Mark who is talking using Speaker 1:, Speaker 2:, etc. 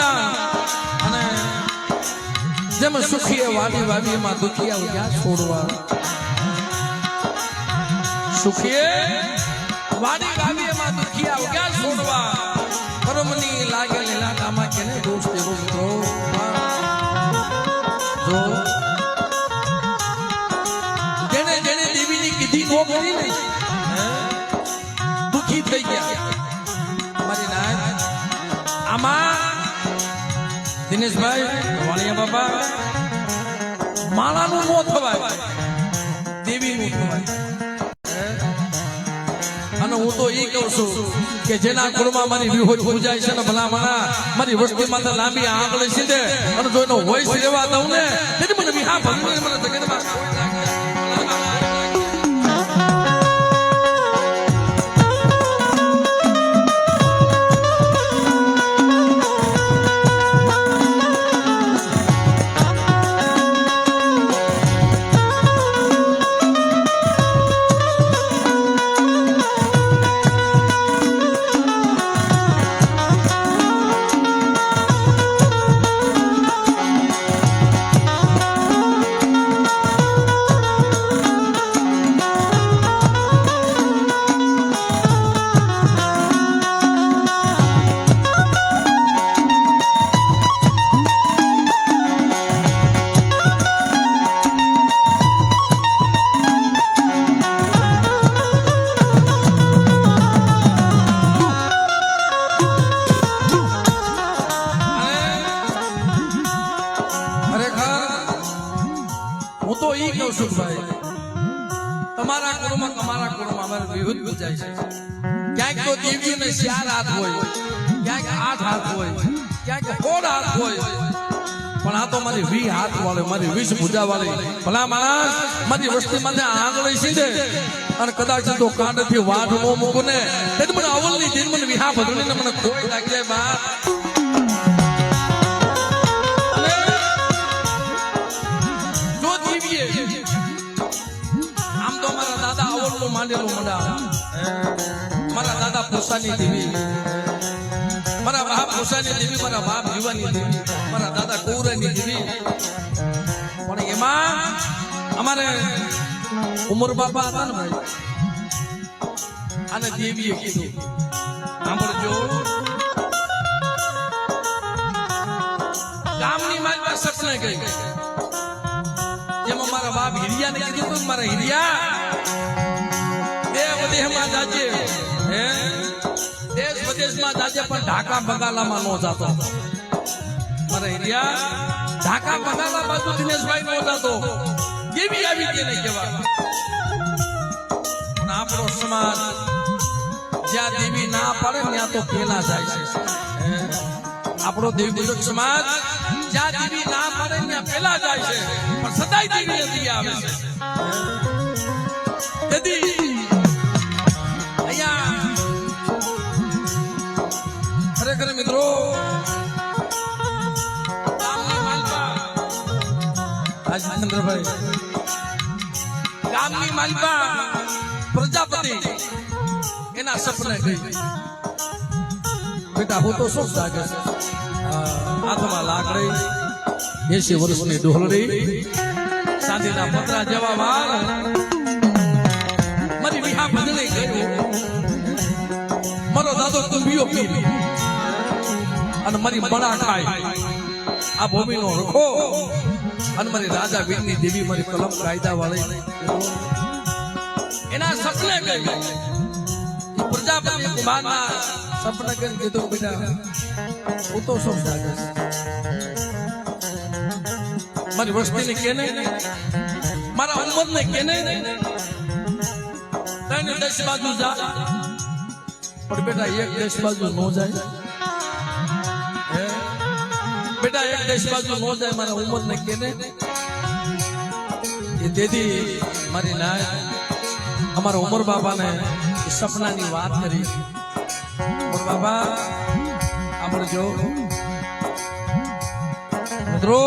Speaker 1: મંડા અને જેમ સુખીએ વાડી વાવીમાં દુખિયા ક્યાં છોડવા સુખીએ વાડી વાવીમાં દુખિયા ક્યાં છોડવા કર્મની લાગે લીલાકામાં કેને દોષ દેવો મિત્રો જો જેને જેને દેવીની કીધી નો કરી ને દુખી થઈ ગયા અમારી નાય આમાં દિનેશભાઈ વાળિયા બાપા માળાનું નો થવાય દેવીનું થવાય અને હું તો એ કહું છું કે જેના કુળમાં મારી વિહોજ પૂજાય છે ને ભલામણા મારી વસ્તીમાં તો લાંબી આંગળી સીધે અને જો એનો વોઇસ રેવા દઉં ને તેથી મને વિહા ભગવાન મને જગતમાં તમારા કુળમાં અમારે વિવિધ પૂજાય છે ક્યાંક તો દેવીઓને 4 હાથ હોય ક્યાંક 8 હાથ હોય ક્યાંક 16 હાથ હોય પણ આ તો મારી 20 હાથ વાળી મારી 20 ભુજા વાળી ભલા માણસ મારી વસ્તીમાં આંગળી સીધે અને કદાચ તો કાંડથી વાઢ નો મૂકું ને તેથી મને અવલની દિન મને વિહા ભગણીને મને કોઈ લાગી જાય બા માંડેલું મંડા મારા દાદા પૂસાની દેવી મારા બાપ પૂસાની દેવી મારા બાપ જીવાની દેવી મારા દાદા કૌરાની દેવી પણ એમાં અમારે ઉમર બાપા હતા ને ભાઈ આને દેવીએ કીધું સાંભળજો ગામની માલમાં સપને ગઈ જેમાં મારા બાપ હિરિયાને કીધું હતું મારા હિરિયા દેશ વિદેશમાં જાજે પણ ઢાકા બગાલામાં નો જાતો મારા એરિયા ઢાકા બગાલા બાજુ દિનેશભાઈ નો જાતો કેવી આવી કેને કેવા પણ આપણો સમાજ જ્યાં દેવી ના પડે ત્યાં તો પેલા જાય છે આપણો દેવી પૂજક સમાજ જ્યાં દેવી ના પડે ત્યાં પેલા જાય છે પણ સદાય દેવી નથી આવે છે તેથી ખરેખર મિત્રો રાજેન્દ્રભાઈ ગામની માલપા પ્રજાપતિ એના સપને ગઈ બેટા હું તો શું જાગે છે હાથમાં લાકડી 80 વર્ષની ડોહલડી સાંધીના પતરા જેવા વાળ મારી વિહા બદલી ગઈ મારો દાદો કુંભીઓ પી અને મારી બળા ખાય આ ભૂમિનો રખો અને મારી રાજા વીરની દેવી મારી કલમ કાયદા વાળી એના સપને ગઈ પ્રજાપતિ કુમારના સપને કરીને કીધું બેટા હું તો શું જાગે છે મારી વસ્તીને કેને મારા ઉંમરને કેને તને 10 બાજુ જા પણ બેટા એક 10 બાજુ નો જાય બેટા એક 10 બાજુ નો જાય મારા ઉંમર ને કેને એ દેદી મારી નાય અમારા ઉમર બાબાને સપનાની વાત કરી ઉમર બાબા સાંભળજો મિત્રો